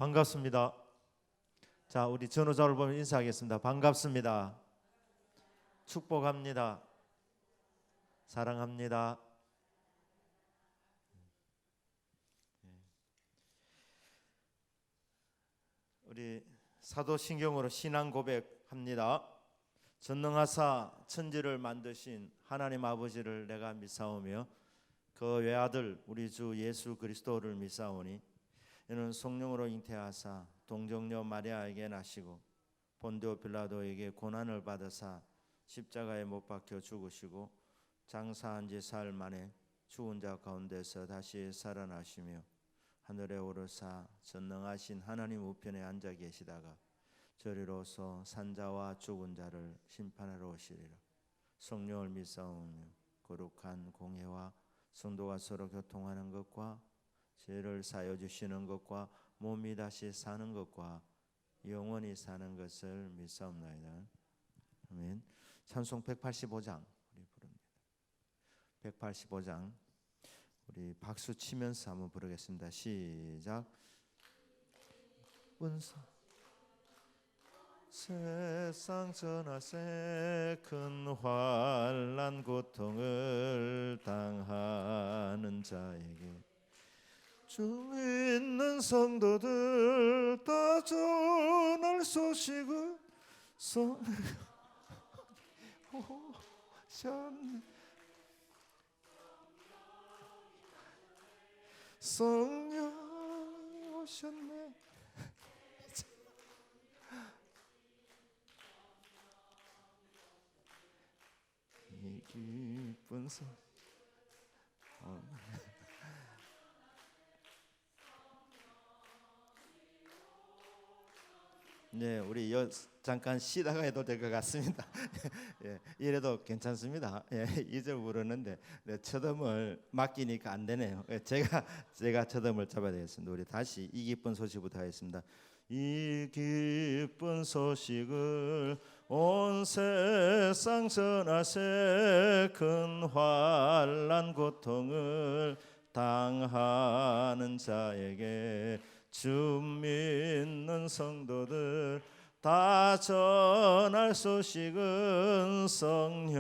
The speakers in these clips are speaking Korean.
반갑습니다. 자, 우리 전우자를 보면 인사하겠습니다. 반갑습니다. 축복합니다. 사랑합니다. 우리 사도신경으로 신앙 고백합니다. 전능하사 천지를 만드신 하나님 아버지를 내가 믿사오며 그 외아들 우리 주 예수 그리스도를 믿사오니 이는 성령으로 잉태하사 동정녀 마리아에게 나시고 본디오 빌라도에게 고난을 받으사 십자가에 못 박혀 죽으시고 장사한 지 사흘 만에 죽은 자 가운데서 다시 살아나시며 하늘에 오르사 전능하신 하나님 우편에 앉아 계시다가 저리로서 산자와 죽은 자를 심판하러 오시리라. 성령을 믿사오며 거룩한 공회와 성도가 서로 교통하는 것과 죄를 사여 주시는 것과 몸이 다시 사는 것과 영원히 사는 것을 믿사옵나이다. 아멘. 찬송 185장 우리 부릅니다. 185장 우리 박수 치면서 한번 부르겠습니다. 시작. 은사 세상 전하세 큰 환난 고통을 당하는 자에게 주 믿는 성도들 다 전할 소식을 성령 오셨네. 이 기쁜 소 네, 우리 잠깐 쉬다가 해도 될 것 같습니다. 예, 이래도 괜찮습니다. 예, 2절 부르는데 첫음을 맡기니까 안 되네요. 예, 제가 첫음을 잡아야 되겠습니다. 우리 다시 이 기쁜 소식부터 하겠습니다. 이 기쁜 소식을 온 세상 전하세 큰 환난 고통을 당하는 자에게 주 믿는 성도들 다 전할 소식은 성령이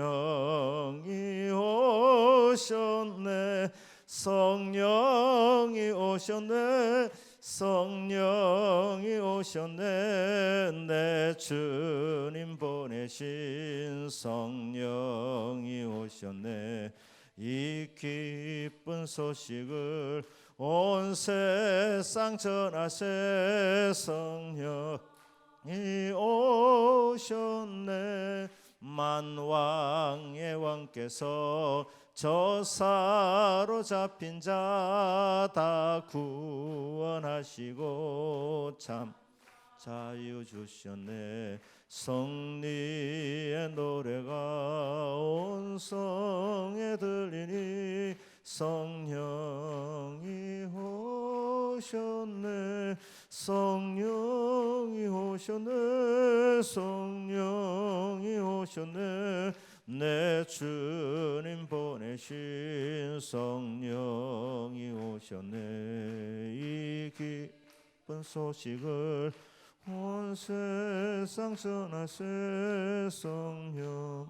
오셨네. 성령이 오셨네. 성령이 오셨네. 내 주님 보내신 성령이 오셨네. 이 기쁜 소식을 온 세상 전하세 성령이 오셨네. 만왕의 왕께서 저 사로잡힌 자 다 구원하시고 참 자유 주셨네. 성리의 노래가 온 성에 들리니 성령이 오셨네. 성령이 오셨네. 성령이 오셨네. 내 주님 보내신 성령이 오셨네. 이 기쁜 소식을 온 세상 전하세 성령이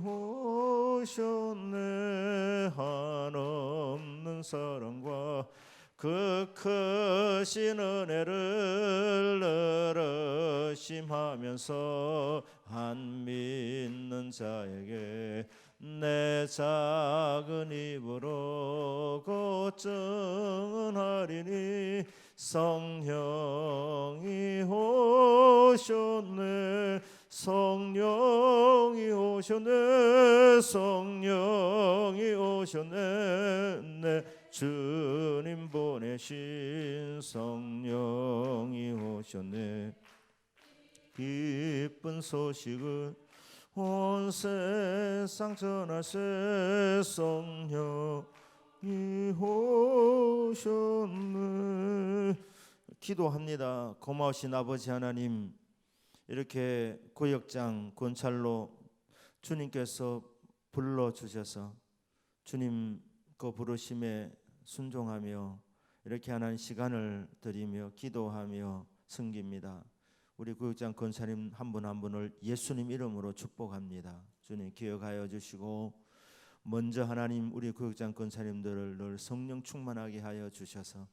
오셨네. 한없는 사랑과 그 크신 은혜를 늘으심하면서 안 믿는 자에게 내 작은 입으로 곧 증언하리니 성령이 오셨네. 성령이 오셨네. 성령이 오셨네. 내 주님 보내신 성령이 오셨네. 기쁜 소식을 온 세상 전하세 성령이 오셨네. 기도합니다. 고마우신 아버지 하나님, 이렇게 구역장 권찰로 주님께서 불러주셔서 주님 그 부르심에 순종하며 이렇게 하는 시간을 드리며 기도하며 섬깁니다. 우리 구역장 권사님 한 분 한 분을 예수님 이름으로 축복합니다. 주님 기억하여 주시고 먼저 하나님 우리 구역장 권사님들을 늘 성령 충만하게 하여 주셔서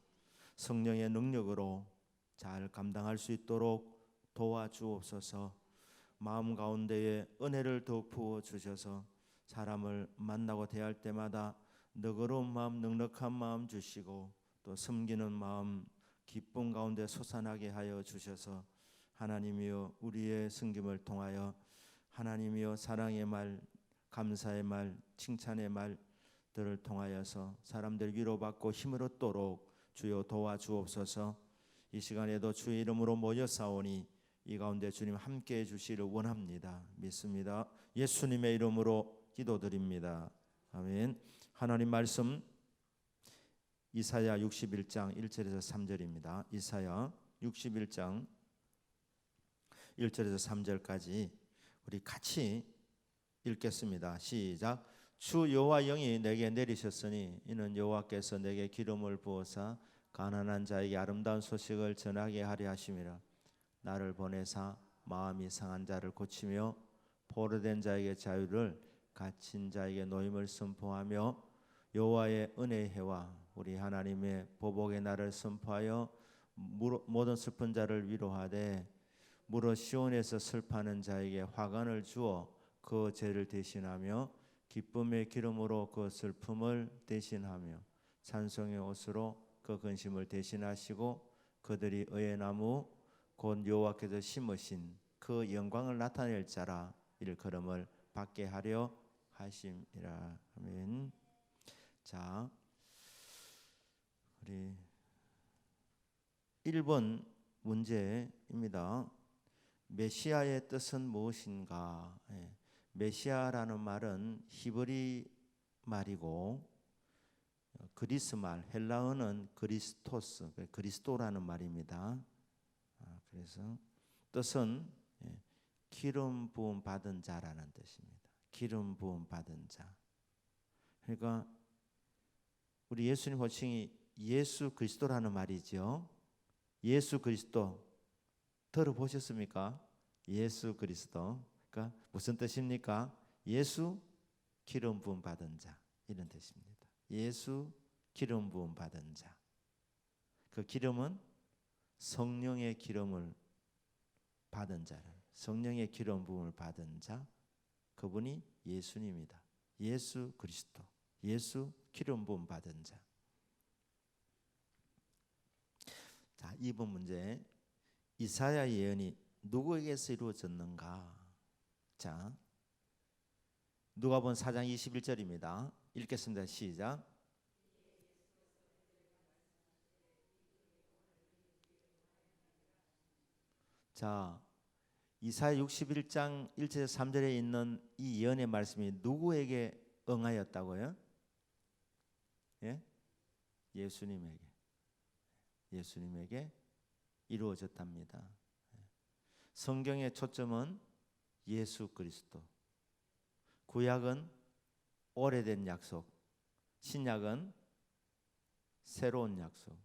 성령의 능력으로 잘 감당할 수 있도록 도와주옵소서. 마음 가운데에 은혜를 더욱 부어 주셔서 사람을 만나고 대할 때마다 너그러운 마음, 넉넉한 마음 주시고 또 섬기는 마음, 기쁨 가운데 솟아나게 하여 주셔서 하나님이여 우리의 섬김을 통하여 하나님이여 사랑의 말, 감사의 말, 칭찬의 말들을 통하여서 사람들 위로받고 힘을 얻도록 주여 도와주옵소서. 이 시간에도 주의 이름으로 모여 싸우니 이 가운데 주님 함께해 주시기를 원합니다. 믿습니다. 예수님의 이름으로 기도드립니다. 아멘. 하나님 말씀 이사야 61장 1절에서 3절입니다. 이사야 61장 1절에서 3절까지 우리 같이 읽겠습니다. 시작. 주 여호와 영이 내게 내리셨으니 이는 여호와께서 내게 기름을 부어사 가난한 자에게 아름다운 소식을 전하게 하려 하심이라. 나를 보내사 마음이 상한 자를 고치며 포로된 자에게 자유를, 갇힌 자에게 노임을 선포하며 여호와의 은혜의 해와 우리 하나님의 보복의 날을 선포하여 모든 슬픈 자를 위로하되 무릇 시온에서 슬퍼하는 자에게 화관을 주어 그 죄를 대신하며 기쁨의 기름으로 그 슬픔을 대신하며 찬송의 옷으로 그 근심을 대신하시고 그들이 의의 나무 곧 여호와께서 심으신 그 영광을 나타낼 자라 일컬음을 받게 하려 하심이라. 아멘. 자, 우리 1번 문제입니다. 메시아의 뜻은 무엇인가? 메시아라는 말은 히브리 말이고 그리스 말, 헬라어는 그리스토스, 그리스도라는 말입니다. 그래서 뜻은 기름 부음 받은 자라는 뜻입니다. 기름 부음 받은 자. 그러니까 우리 예수님 호칭이 예수 그리스도라는 말이죠. 예수 그리스도 들어보셨습니까? 예수 그리스도. 그러니까 무슨 뜻입니까? 예수 기름 부음 받은 자 이런 뜻입니다. 예수 기름 부음 받은 자. 그 기름은 성령의 기름을 받은 자를, 성령의 기름 부음을 받은 자, 그분이 예수님이다. 예수 그리스도, 예수 기름 부음 받은 자. 자, 2번 문제. 이사야 예언이 누구에게서 이루어졌는가? 자, 누가복음 4장 21절입니다. 읽겠습니다. 시작. 자, 이사야 61장 1절 3절에 있는 이 예언의 말씀이 누구에게 응하였다고요? 예? 예수님에게. 예수님에게 이루어졌답니다. 성경의 초점은 예수 그리스도. 구약은 오래된 약속, 신약은 새로운 약속.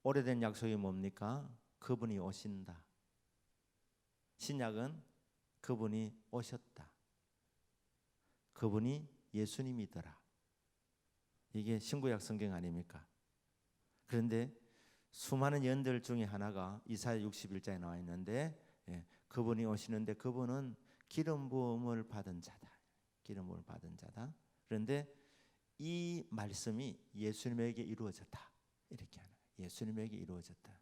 오래된 약속이 뭡니까? 그분이 오신다. 신약은 그분이 오셨다. 그분이 예수님이더라. 이게 신구약 성경 아닙니까? 그런데 수많은 예언들 중에 하나가 이사야 61장에 나와 있는데 그분이 오시는데 그분은 기름 부음을 받은 자다. 기름 부음을 받은 자다. 그런데 이 말씀이 예수님에게 이루어졌다. 이렇게 하는 거예요. 예수님에게 이루어졌다.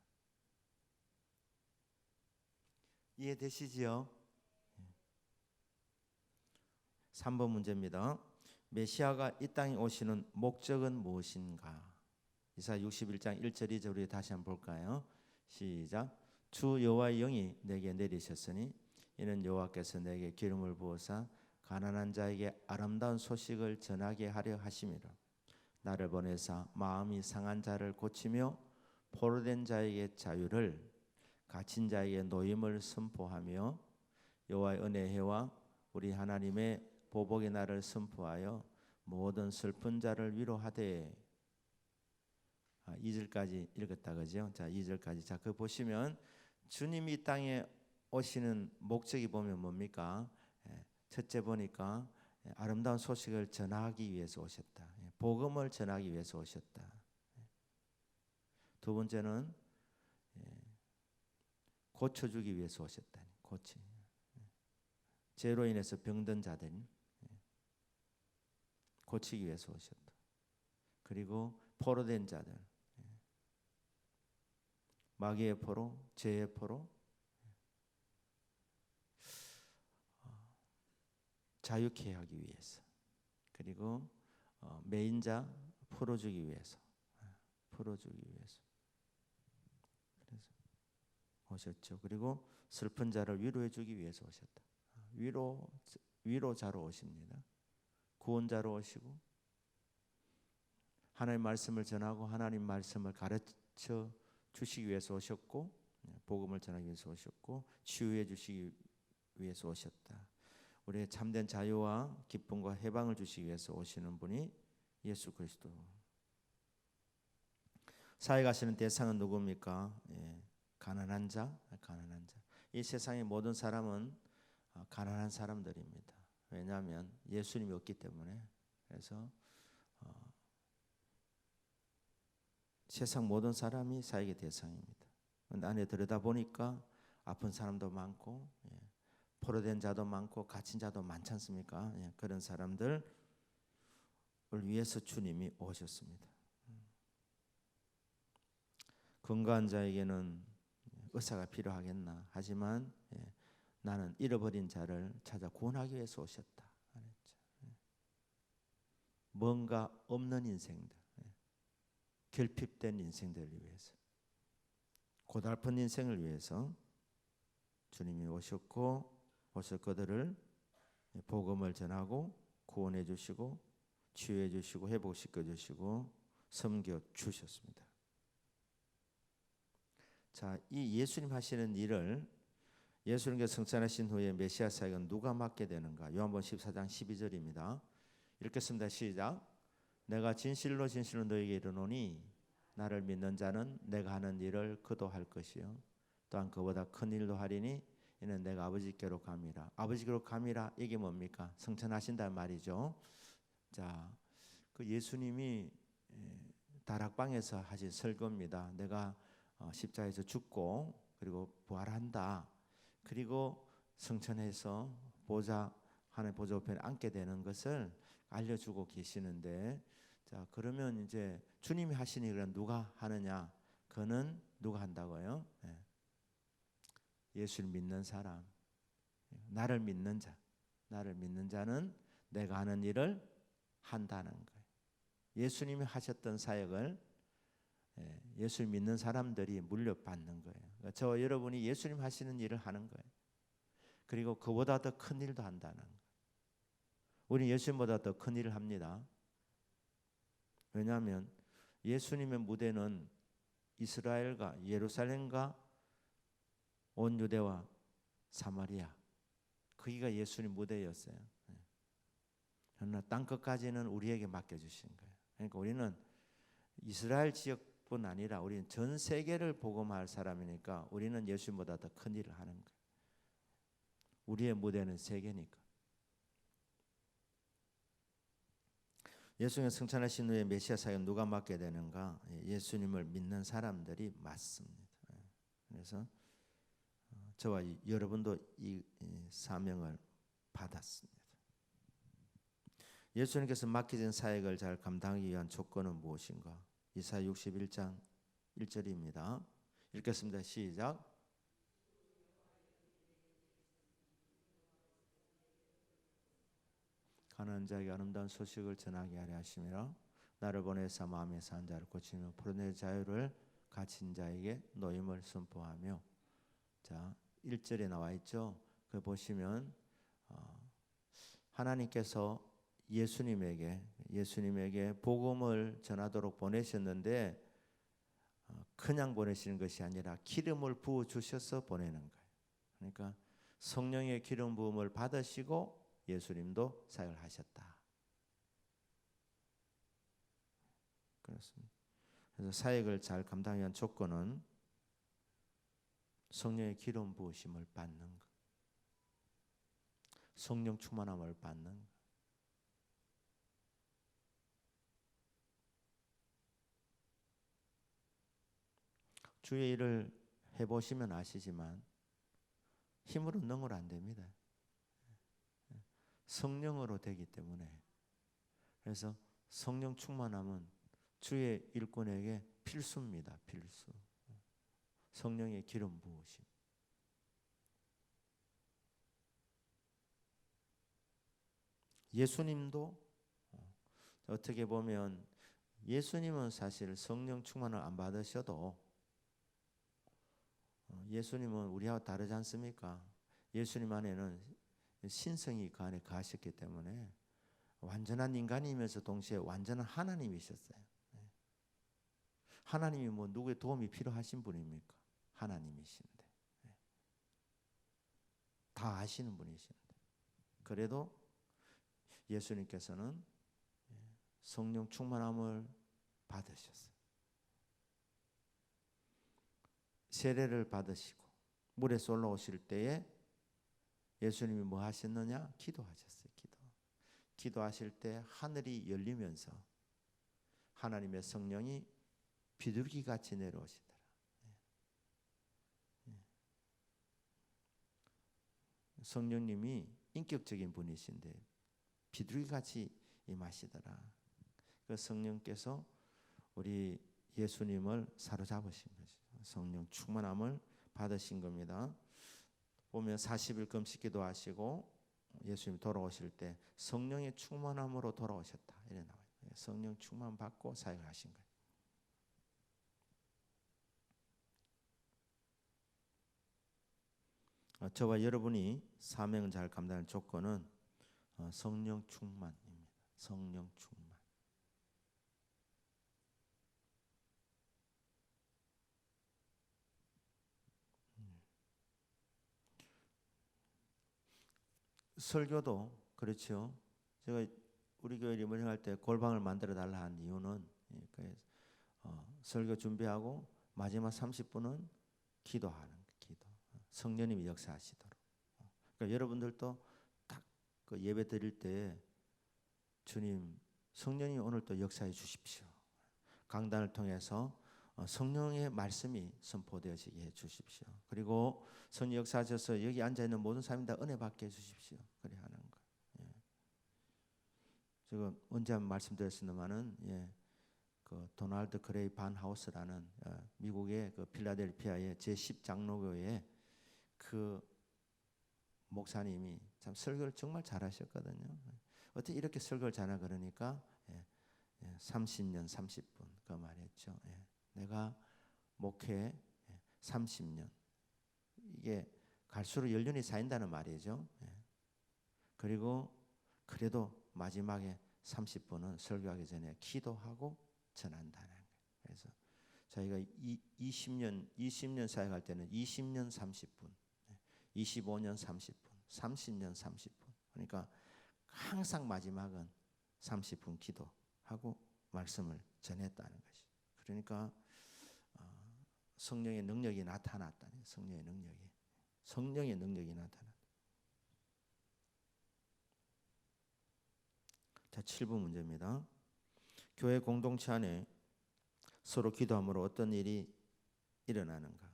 이해되시지요? 3번 문제입니다. 메시아가 이 땅에 오시는 목적은 무엇인가? 이사야 61장 1절 2절 우리 다시 한번 볼까요? 시작. 주 여호와의 영이 내게 내리셨으니 이는 여호와께서 내게 기름을 부어사 가난한 자에게 아름다운 소식을 전하게 하려 하심이라. 나를 보내사 마음이 상한 자를 고치며 포로된 자에게 자유를, 갇힌 자에게 노임을 선포하며 여호와의 은혜의 해와 우리 하나님의 보복의 날을 선포하여 모든 슬픈 자를 위로하되. 2절까지 읽었다 그죠? 자, 2절까지. 자, 그 보시면 주님이 이 땅에 오시는 목적이 보면 뭡니까? 첫째 보니까 아름다운 소식을 전하기 위해서 오셨다. 복음을 전하기 위해서 오셨다. 두 번째는 고쳐주기 위해서 오셨다. 죄로 인해서 병든 자들 고치기 위해서 오셨다. 그리고 포로된 자들, 마귀의 포로, 죄의 포로, 자유케 하기 위해서, 그리고 매인자 풀어주기 위해서, 그래서 오셨죠. 그리고 슬픈 자를 위로해주기 위해서 오셨다. 위로자로 오십니다. 구원자로 오시고 하나님 말씀을 전하고 하나님 말씀을 가르쳐 주시기 위해서 오셨고, 복음을 전하기 위해서 오셨고, 치유해 주시기 위해서 오셨다. 우리의 참된 자유와 기쁨과 해방을 주시기 위해서 오시는 분이 예수 그리스도. 사회 가시는 대상은 누굽니까? 가난한 자. 이 세상의 모든 사람은 가난한 사람들입니다. 왜냐하면 예수님이 없기 때문에. 그래서 세상 모든 사람이 사역의 대상입니다. 그런데 안에 들여다 보니까 아픈 사람도 많고, 포로된 자도 많고, 갇힌 자도 많지 않습니까? 그런 사람들을 위해서 주님이 오셨습니다. 건강한 자에게는 의사가 필요하겠나? 하지만 나는 잃어버린 자를 찾아 구원하기 위해서 오셨다. 뭔가 없는 인생들, 결핍된 인생들을 위해서, 고달픈 인생을 위해서 주님이 오셨고, 오셔서 그들을 복음을 전하고 구원해 주시고 치유해 주시고 회복시켜 주시고 섬겨 주셨습니다. 자, 이 예수님 하시는 일을 예수님께서 승천하신 후에 메시아 사역은 누가 맡게 되는가? 요한복음 14장 12절입니다. 읽겠습니다. 시작. 내가 진실로 너희에게 이르노니 나를 믿는 자는 내가 하는 일을 그도 할 것이요 또한 그보다 큰 일도 하리니 이는 내가 아버지께로 감이라. 아버지께로 감이라. 이게 뭡니까? 승천하신다는 말이죠. 자, 그 예수님이 다락방에서 하신 설교입니다. 내가 십자가에서 죽고 그리고 부활한다. 그리고 승천해서 하나님 보좌 우편에 앉게 되는 것을 알려주고 계시는데, 자, 그러면 이제 주님이 하시는 일은 누가 하느냐? 그는 누가 한다고요? 예수를 믿는 사람, 나를 믿는 자는 내가 하는 일을 한다는 거예요. 예수님이 하셨던 사역을 예수를 믿는 사람들이 물려받는 거예요. 그러니까 저 여러분이 예수님 하시는 일을 하는 거예요. 그리고 그보다 더 큰 일도 한다는 거예요. 우리는 예수님보다 더 큰 일을 합니다. 왜냐하면 예수님의 무대는 이스라엘과 예루살렘과 온 유대와 사마리아, 거기가 예수님 무대였어요. 그러나 땅 끝까지는 우리에게 맡겨주신 거예요. 그러니까 우리는 이스라엘 지역뿐 아니라 우리는 전 세계를 복음할 사람이니까 우리는 예수님보다 더 큰 일을 하는 거예요. 우리의 무대는 세계니까. 예수님을 승천하신 후에 메시아 사역은 누가 맡게 되는가? 예수님을 믿는 사람들이 맡습니다. 그래서 저와 여러분도 이 사명을 받았습니다. 예수님께서 맡기신 사역을 잘 감당하기 위한 조건은 무엇인가? 이사야 61장 1절입니다. 읽겠습니다. 시작. 가난한 자에게 아름다운 소식을 전하게 하려 하심이라. 나를 보내사 마음에 산 자를 고치며 포로된 자유를 갇힌 자에게 노임을 선포하며. 자, 1절에 나와 있죠. 그 보시면 하나님께서 예수님에게 복음을 전하도록 보내셨는데 그냥 보내시는 것이 아니라 기름을 부어 주셔서 보내는 거예요. 그러니까 성령의 기름 부음을 받으시고 예수님도 사역을 하셨다. 그렇습니다. 그래서 사역을 잘 감당하기 위한 조건은 성령의 기름 부으심을 받는 것, 성령 충만함을 받는 것. 주의 일을 해보시면 아시지만 힘으로 능으로 안 됩니다. 성령으로 되기 때문에. 그래서 성령 충만함은 주의 일꾼에게 필수입니다. 필수. 성령의 기름 부으심. 예수님도 어떻게 보면 예수님은 사실 성령 충만을 안 받으셔도 예수님은 우리와 다르지 않습니까? 예수님 안에는 신성이 그 안에 가셨기 때문에 완전한 인간이면서 동시에 완전한 하나님이셨어요. 하나님이 뭐 누구의 도움이 필요하신 분입니까? 하나님이신데 다 아시는 분이신데 그래도 예수님께서는 성령 충만함을 받으셨어요. 세례를 받으시고 물에 올라오실 때에 예수님이 뭐 하셨느냐? 기도하셨어요. 기도하실 때 하늘이 열리면서 하나님의 성령이 비둘기같이 내려오시더라. 성령님이 인격적인 분이신데 비둘기같이 임하시더라. 그 성령께서 우리 예수님을 사로잡으신 거죠. 성령 충만함을 받으신 겁니다. 보면 40일 금식 기도하시고 예수님 돌아오실 때 성령의 충만함으로 돌아오셨다. 이래 나와요. 성령 충만 받고 사역을 하신 거예요. 저와 여러분이 사명을 잘 감당할 조건은 성령 충만입니다. 성령 충만. 설교도 그렇죠. 제가 우리 교회 리모델링 때 골방을 만들어 달라 한 이유는 설교 준비하고 마지막 30분은 기도하는 기도. 성령님이 역사하시도록. 그러니까 여러분들도 딱 그 예배 드릴 때 주님 성령이 오늘 또 역사해 주십시오. 강단을 통해서 성령의 말씀이 선포되어지게 해 주십시오. 그리고 성령 역사하셔서 여기 앉아 있는 모든 사람이 다 은혜 받게 해 주십시오. 그래 하는 거. 제가 언제 한번 말씀드렸습니다만은 그 도널드 그레이 반 하우스라는 미국의 그 필라델피아의 제10 장로교회 그 목사님이 참 설교를 정말 잘하셨거든요. 어떻게 이렇게 설교를 잘하나 그러니까 30년 30분 그 말했죠. 내가 목회 30년 이게 갈수록 연륜이 쌓인다는 말이죠. 그리고 그래도 마지막에 30분은 설교하기 전에 기도하고 전한다는 거예요. 그래서 저희가 20년 사역할 때는 20년 30분, 25년 30분, 30년 30분. 그러니까 항상 마지막은 30분 기도하고 말씀을 전했다는 것이. 그러니까 성령의 능력이 나타났다는 성령의 능력이 나타났다. 자, 7번 문제입니다. 교회 공동체 안에 서로 기도함으로 어떤 일이 일어나는가?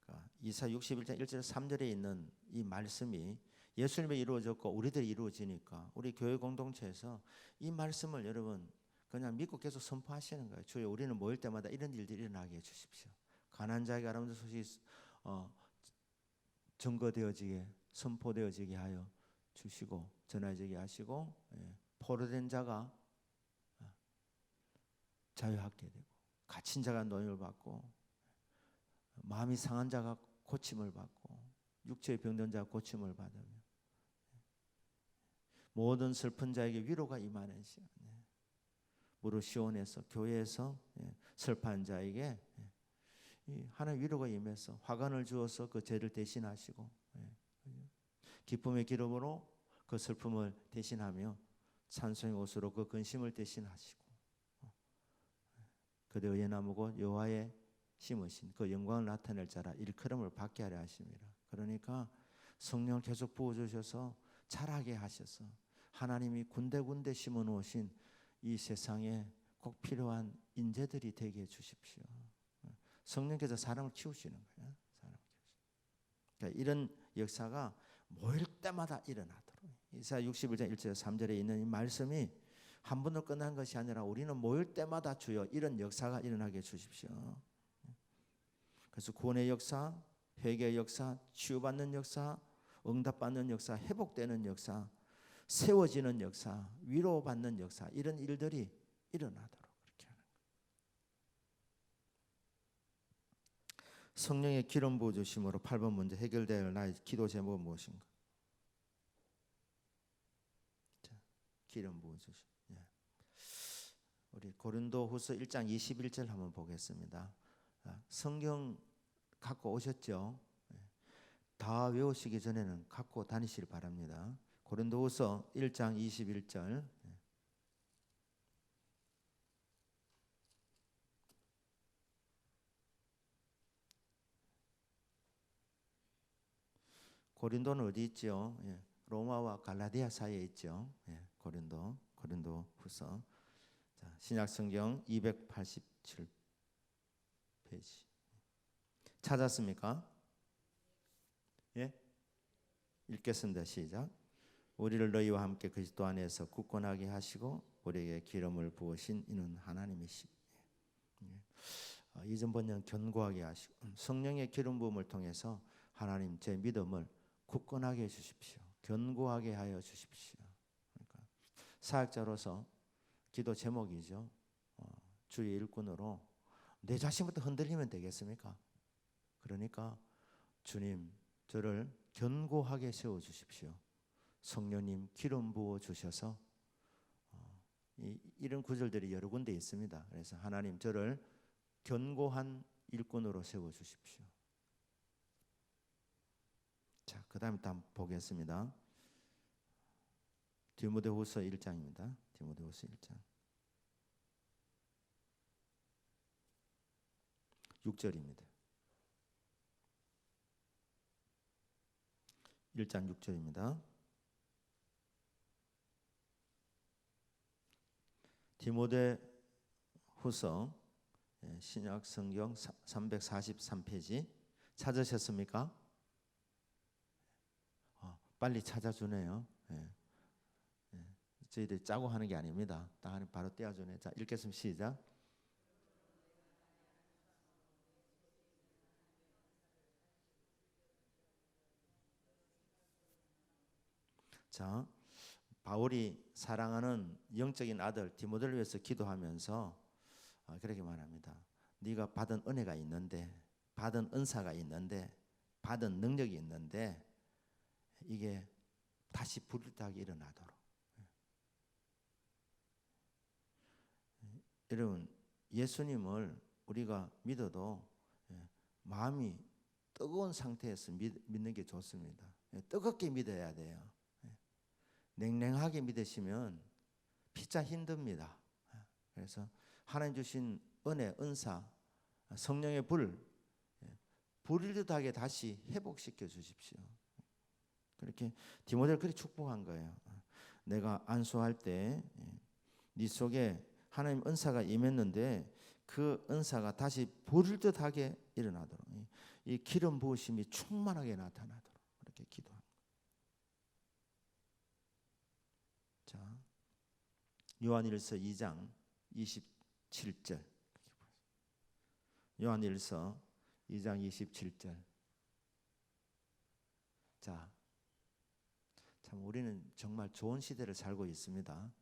그러니까 이사 61장 1절 3절에 있는 이 말씀이 예수님이 이루어졌고 우리들이 이루어지니까 우리 교회 공동체에서 이 말씀을 여러분 그냥 믿고 계속 선포하시는 거예요. 주여 우리는 모일 때마다 이런 일들이 일어나게 해주십시오. 가난한 자에게 아름다운 소식이 증거되어지게 선포되어지게 하여 주시고 전해지게 하시고 포로된 자가 자유하게 되고 갇힌 자가 노임을 받고 마음이 상한 자가 고침을 받고 육체의 병든 자가 고침을 받으며 모든 슬픈 자에게 위로가 임하는 시간. 무릇 시온에서 교회에서 슬퍼한 자에게 하나님 위로가 임해서 화관을 주어서 그 죄를 대신하시고 기쁨의 기름으로 그 슬픔을 대신하며 찬송의 옷으로 그 근심을 대신하시고 그대 의의 나무고 여호와의 심으신 그 영광을 나타낼 자라 일컬음을 받게 하려 하십니다. 그러니까 성령을 계속 부어주셔서 자라게 하셔서 하나님이 군데군데 심어 놓으신 이 세상에 꼭 필요한 인재들이 되게 해주십시오. 성령께서 사람을 키우시는 거예요. 사람을 키우시는. 그러니까 이런 역사가 모일 때마다 일어나도록. 이사야 61장 1절 3절에 있는 이 말씀이 한 번으로 끝난 것이 아니라 우리는 모일 때마다 주여 이런 역사가 일어나게 해주십시오. 그래서 구원의 역사, 회개의 역사, 치유받는 역사, 응답받는 역사, 회복되는 역사, 세워지는 역사, 위로받는 역사, 이런 일들이 일어나도록 그렇게 하는 거예요. 성령의 기름 부어 주심으로 8번 문제 해결되어야 할 나의 기도 제목은 무엇인가? 자, 기름 부어 주심. 예. 우리 고린도후서 1장 21절 한번 보겠습니다. 성경 갖고 오셨죠? 다 외우시기 전에는 갖고 다니시길 바랍니다. 고린도후서 1장 21절. 고린도는 어디 있죠? 로마와 갈라디아 사이에 있죠. 고린도후서. 자, 신약성경 287페이지. 찾았습니까? 예? 읽겠습니다. 시작. 우리를 너희와 함께 그리스도 안에서 굳건하게 하시고 우리에게 기름을 부으신 이는 하나님이시니. 이전 번역 견고하게 하시고 성령의 기름 부음을 통해서 하나님 제 믿음을 굳건하게 해 주십시오. 견고하게 하여 주십시오. 그러니까 사역자로서 기도 제목이죠. 주의 일꾼으로 내 자신부터 흔들리면 되겠습니까? 그러니까 주님 저를 견고하게 세워 주십시오. 성령님 기름 부어 주셔서 이런 구절들이 여러 군데 있습니다. 그래서 하나님 저를 견고한 일꾼으로 세워 주십시오. 자, 그다음에 또 한번 보겠습니다. 디모데후서 1장입니다. 디모데후서 1장 6절입니다. 1장 6절입니다. 디모데후서 신약 성경 343페이지 찾으셨습니까? 빨리 찾아주네요. 저희들이 짜고 하는 게 아닙니다. 딱 바로 떼어주네. 자, 읽겠습니다. 시작. 자, 바울이 사랑하는 영적인 아들 디모데를 위해서 기도하면서 그렇게 말합니다. 네가 받은 은혜가 있는데, 받은 은사가 있는데, 받은 능력이 있는데 이게 다시 불일하게 일어나도록. 여러분, 예수님을 우리가 믿어도 마음이 뜨거운 상태에서 믿는 게 좋습니다. 뜨겁게 믿어야 돼요. 냉랭하게 믿으시면 피차 힘듭니다. 그래서 하나님 주신 은혜, 은사, 성령의 불일듯하게 다시 회복시켜 주십시오. 그렇게 디모데를 그렇게 축복한 거예요. 내가 안수할 때 네 속에 하나님 은사가 임했는데 그 은사가 다시 불일듯하게 일어나도록 이 기름 부으심이 충만하게 나타나도록 그렇게 기도합니다. 자, 요한일서 2장 27절. 요한일서 2장 27절. 자, 참 우리는 정말 좋은 시대를 살고 있습니다.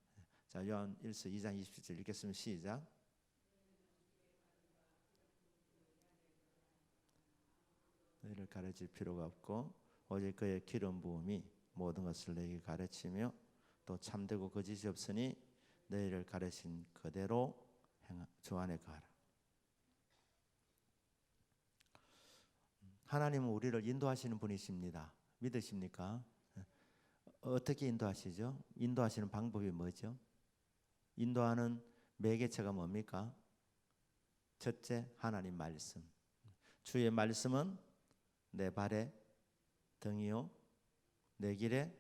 자, 요한일서 2장 27절 읽겠습니다. 시작. 너희를 가르칠 필요가 없고 오직 그의 기름 부음이 모든 것을 너희에게 가르치며 또 참되고 거짓이 없으니 너희를 가르친 그대로 주 안에 거하라. 하나님은 우리를 인도하시는 분이십니다. 믿으십니까? 어떻게 인도하시죠? 인도하시는 방법이 뭐죠? 인도하는 매개체가 뭡니까? 첫째, 하나님 말씀. 주의 말씀은 내 발의 등이요 내 길의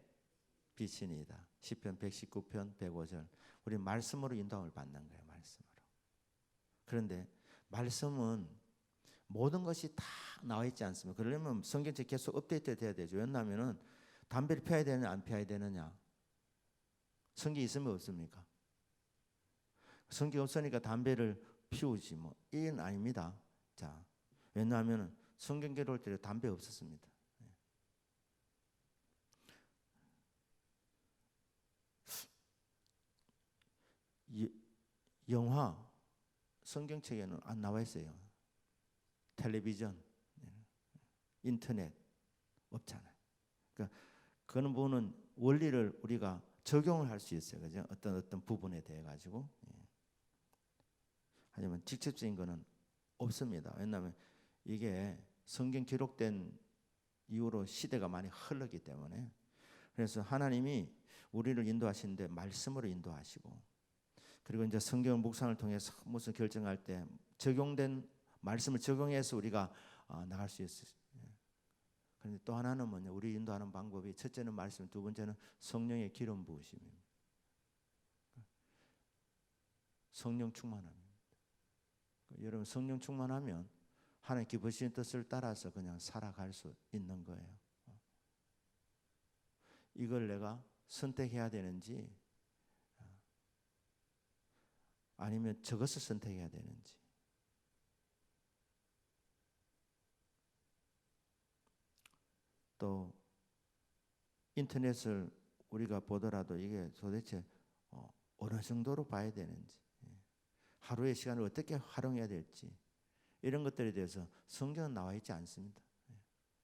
빛이니이다. 시편 119편 105절. 우리 말씀으로 인도함을 받는 거예요. 말씀으로. 그런데 말씀은 모든 것이 다 나와 있지 않습니까? 그러려면 성경책 계속 업데이트 돼야 되죠. 왜냐하면 담배를 피워야 되느냐 안 피워야 되느냐. 성경이 있으면 없습니까? 성경 없으니까 담배를 피우지 뭐 이건 아닙니다. 자, 왜냐하면 성경계로 올 때 담배 없었습니다. 영화 성경책에는 안 나와 있어요. 텔레비전, 인터넷 없잖아요. 그러니까 그런 부분은 원리를 우리가 적용을 할 수 있어요. 그죠? 어떤 부분에 대해 가지고. 하지만 직접적인 거는 없습니다. 왜냐하면 이게 성경 기록된 이후로 시대가 많이 흐르기 때문에. 그래서 하나님이 우리를 인도하시는데 말씀으로 인도하시고, 그리고 이제 성경 묵상을 통해서 무슨 결정할 때 적용된 말씀을 적용해서 우리가 나갈 수 있어요. 그런데 또 하나는 뭐냐? 우리 인도하는 방법이 첫째는 말씀, 두 번째는 성령의 기름 부으심입니다. 성령 충만함입니다. 여러분 성령 충만하면 하나님 기쁘신 뜻을 따라서 그냥 살아갈 수 있는 거예요. 이걸 내가 선택해야 되는지 아니면 저것을 선택해야 되는지. 또 인터넷을 우리가 보더라도 이게 도대체 어느 정도로 봐야 되는지, 하루의 시간을 어떻게 활용해야 될지, 이런 것들에 대해서 성경은 나와 있지 않습니다.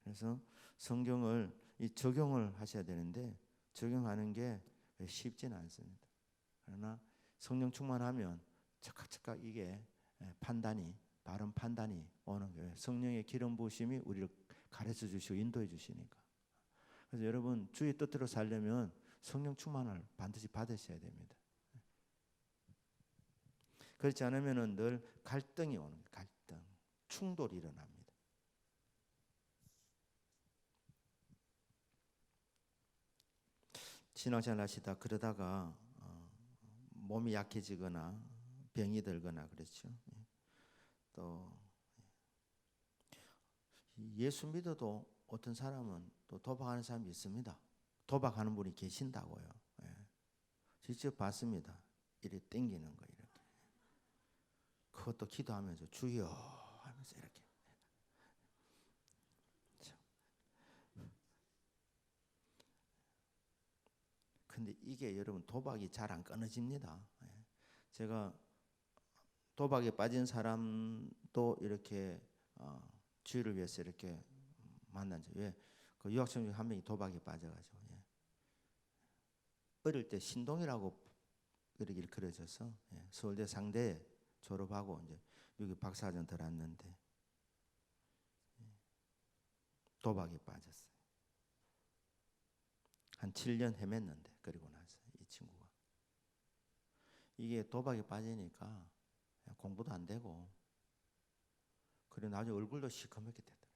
그래서 성경을 적용을 하셔야 되는데 적용하는 게 쉽지는 않습니다. 그러나 성령 충만하면 즉각 이게 판단이, 바른 판단이 오는 거예요. 성령의 기름 부으심이 우리를 가르쳐 주시고 인도해 주시니까. 그래서 여러분 주의 뜻대로 살려면 성령 충만을 반드시 받으셔야 됩니다. 그렇지 않으면 늘 갈등이 오는 거예요. 갈등, 충돌이 일어납니다. 신앙생활 하시다 그러다가 몸이 약해지거나 병이 들거나 그렇죠. 또 예수 믿어도 어떤 사람은 또 도박하는 사람이 있습니다. 도박하는 분이 계신다고요. 직접 봤습니다. 이렇게 땡기는 거 이렇게. 그것도 기도하면서 주여 하면서 이렇게. 근데 이게 여러분 도박이 잘 안 끊어집니다. 제가 도박에 빠진 사람도 이렇게 주의를 위해서 이렇게 만난 적. 왜? 그 유학생 중 한 명이 도박에 빠져가지고 어릴 때 신동이라고 이렇게 일컬어져서 서울대 상대 졸업하고 이제 미국 박사과정 들어왔는데 도박에 빠졌어요. 한 7년 헤맸는데 그리고 나서 이 친구가 이게 도박에 빠지니까 공부도 안 되고 그리고 나중에 얼굴도 시커멓게 됐더라고요.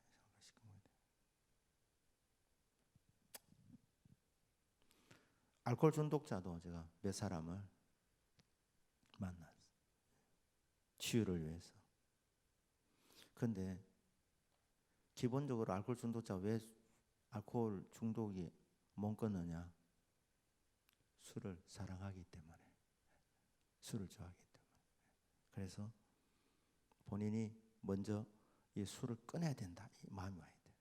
알코올 중독자도 제가 몇 사람을 만났어요. 치유를 위해서. 그런데 기본적으로 알코올 중독자 왜 알코올 중독이 못 끊느냐? 술을 사랑하기 때문에, 술을 좋아하기 때문에. 그래서 본인이 먼저 이 술을 끊어야 된다 이 마음이 와야 돼요.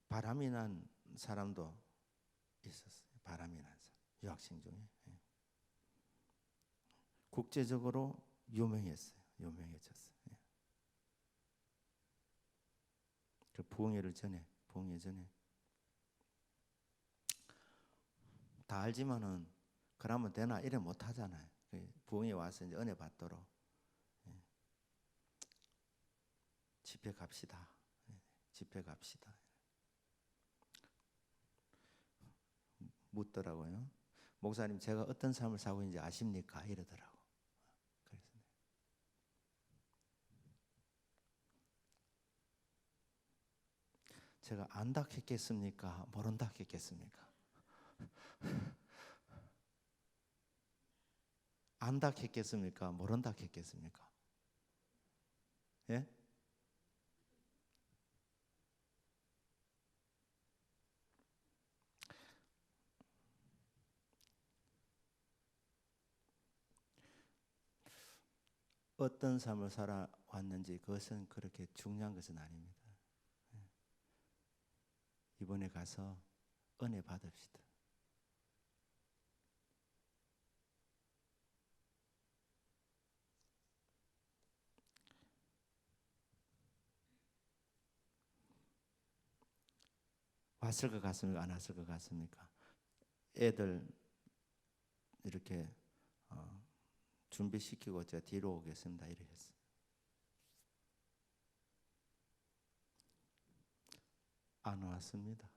바람이 난 사람도 있었어요. 바람이 난 사람, 유학생 중에. 국제적으로 유명했어요. 유명해졌어요. 그 부흥회 전에 다 알지만은 그러면 되나 이래 못 하잖아요. 부흥회 와서 이제 은혜 받도록 집회 갑시다. 집회 갑시다. 묻더라고요. 목사님, 제가 어떤 삶을 살고 있는지 아십니까? 이러더라고. 그래서 제가 안다 했겠습니까? 모른다 했겠습니까? 안다 했겠습니까? 모른다 했겠습니까? 예? 어떤 삶을 살아왔는지 그것은 그렇게 중요한 것은 아닙니다. 이번에 가서 은혜 받읍시다. 왔을 것 같습니까? 안 왔을 것 같습니까? 애들 이렇게 준비시키고 제가 뒤로 오겠습니다. 이렇게 했어요. 안 왔습니다.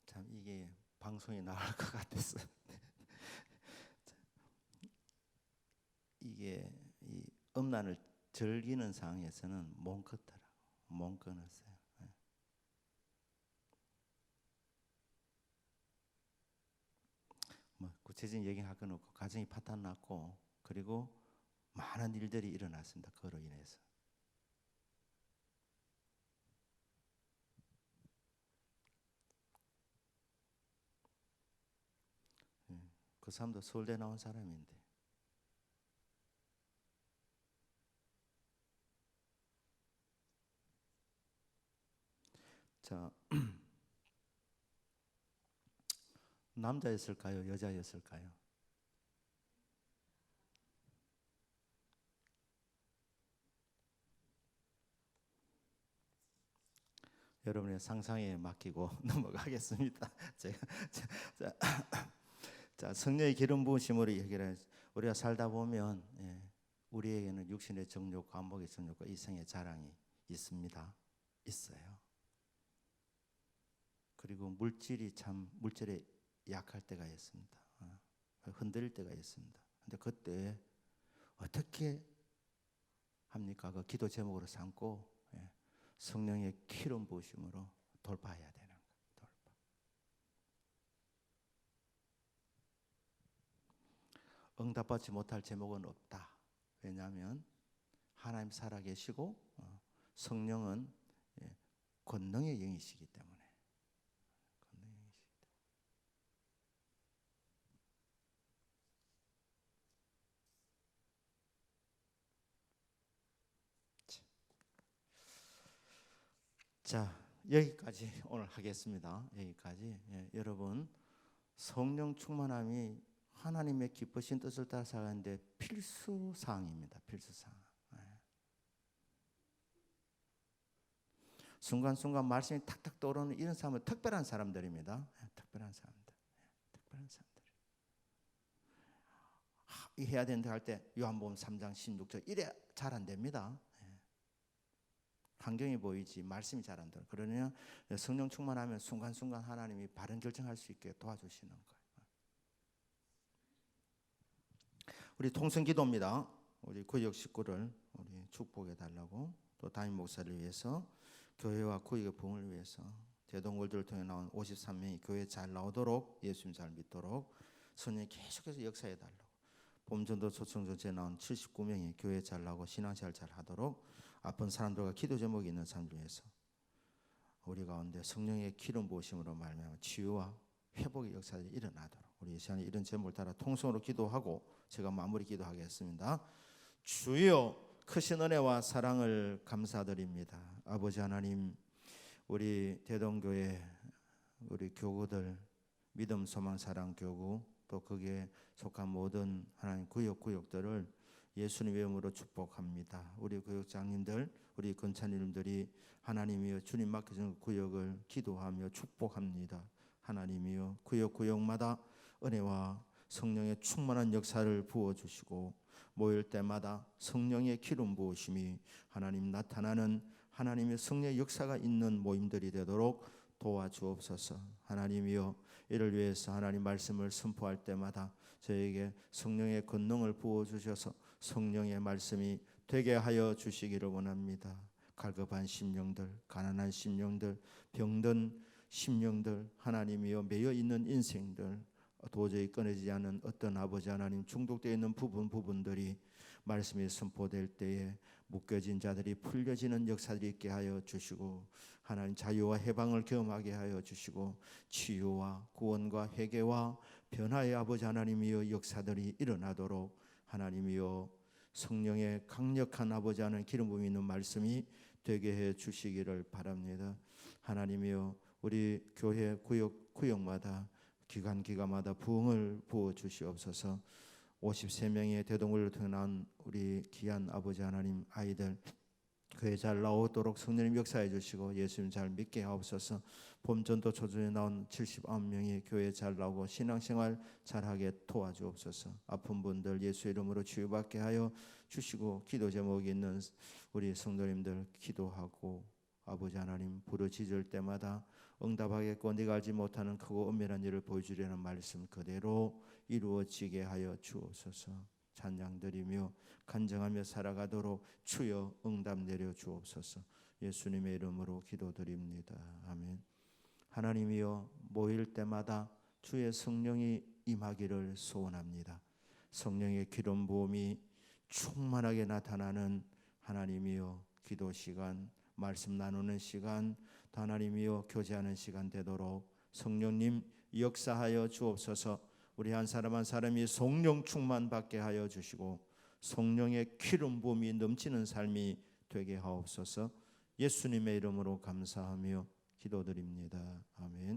참 이게 방송에 나올 것 같았어요. 이게 이 음란을 즐기는 상황에서는 못 끊더라고. 못 끊었어요. 뭐 구체적인 얘기할 건 없고 가정이 파탄 났고 그리고 많은 일들이 일어났습니다. 그로 인해서. 그 사람도 서울대 나온 사람인데. 자, 남자였을까요? 여자였을까요? 여러분의 상상에 맡기고 넘어가겠습니다. 자, 성령의 기름 부으심으로 해결해. 우리가 살다 보면 우리에게는 육신의 정욕, 감목의 정욕과 이성의 자랑이 있습니다. 있어요. 그리고 물질에 약할 때가 있습니다. 흔들릴 때가 있습니다. 근데 그때 어떻게 합니까? 그 기도 제목으로 삼고 성령의 기름 부으심으로 돌파해야 되는 거예요. 돌파. 응답받지 못할 제목은 없다. 왜냐하면 하나님 살아계시고 성령은 권능의 영이시기 때문에. 자, 여기까지 오늘 하겠습니다. 여기까지. 여러분, 성령 충만함이 하나님의 기쁘신 뜻을 따라 살아가는데 필수 사항입니다. 필수 사항. 순간순간 말씀이 탁탁 떠오르는 이런 사람은 특별한 사람들입니다. 특별한 사람들. 특별한 사람들. 이 해야 된다 할 때 요한복음 3장 16절 이래 잘 안 됩니다. 환경이 보이지 말씀이 잘 안 들어. 그러냐 성령 충만하면 순간순간 하나님이 바른 결정할 수 있게 도와주시는 거예요. 우리 통성기도입니다. 우리 구역 식구를 우리 축복해 달라고 또 담임 목사를 위해서 교회와 구역의 부흥을 위해서 대동골들을 통해 나온 53명이 교회 잘 나오도록 예수님 잘 믿도록 성령이 계속해서 역사해 달라고 봄전도 초청전체에 나온 79명이 교회 잘 나오고 신앙생활 잘 하도록 아픈 사람들과 기도 제목이 있는 사람들 위해서 우리 가운데 성령의 기름 부으심으로 말미암아 치유와 회복의 역사들이 일어나도록 우리 이 시간에 이런 제목을 따라 통성으로 기도하고 제가 마무리 기도하겠습니다. 주여 크신 은혜와 사랑을 감사드립니다. 아버지 하나님, 우리 대동교회 우리 교구들 믿음 소망 사랑 교구 또 거기에 속한 모든 하나님 구역들을 예수님의 이름으로 축복합니다. 우리 구역장님들 우리 권찬님들이 하나님이여 주님 맡겨준 구역을 기도하며 축복합니다. 하나님이여 구역마다 은혜와 성령의 충만한 역사를 부어주시고 모일 때마다 성령의 기름 부으심이 하나님 나타나는 하나님의 성령의 역사가 있는 모임들이 되도록 도와주옵소서. 하나님이여, 이를 위해서 하나님 말씀을 선포할 때마다 저에게 성령의 권능을 부어주셔서 성령의 말씀이 되게 하여 주시기를 원합니다. 갈급한 심령들, 가난한 심령들, 병든 심령들, 하나님이여 매여 있는 인생들, 도저히 끊어지지 않은 어떤 아버지 하나님 중독되어 있는 부분들이 말씀이 선포될 때에 묶여진 자들이 풀려지는 역사들이 있게 하여 주시고, 하나님 자유와 해방을 경험하게 하여 주시고, 치유와 구원과 회개와 변화의 아버지 하나님이여 역사들이 일어나도록 하나님이여 성령의 강력한 아버지 하나님 기름 부음이 있는 말씀이 되게 해 주시기를 바랍니다. 하나님이여, 우리 교회 구역마다 기간마다 부흥을 부어 주시옵소서. 53명의 대동을 통해 나온 우리 귀한 아버지 하나님 아이들 교회 잘 나오도록 성령님 역사해 주시고 예수님 잘 믿게 하옵소서. 봄전도 초전에 나온 79명이 교회 잘 나오고 신앙생활 잘하게 도와주옵소서. 아픈 분들 예수 이름으로 치유받게 하여 주시고, 기도 제목이 있는 우리 성도님들 기도하고 아버지 하나님 부르짖을 때마다 응답하겠고 네가 알지 못하는 크고 엄밀한 일을 보여주려는 말씀 그대로 이루어지게 하여 주옵소서. 찬양드리며 간증하며 살아가도록 주여 응답 내려 주옵소서. 예수님의 이름으로 기도드립니다. 아멘. 하나님이여, 모일 때마다 주의 성령이 임하기를 소원합니다. 성령의 기름 부음이 충만하게 나타나는 하나님이여 기도 시간, 말씀 나누는 시간, 하나님이여 교제하는 시간 되도록 성령님 역사하여 주옵소서. 우리 한 사람 한 사람이 성령 충만 받게 하여 주시고 성령의 기름 부음이 넘치는 삶이 되게 하옵소서. 예수님의 이름으로 감사하며 기도드립니다. 아멘.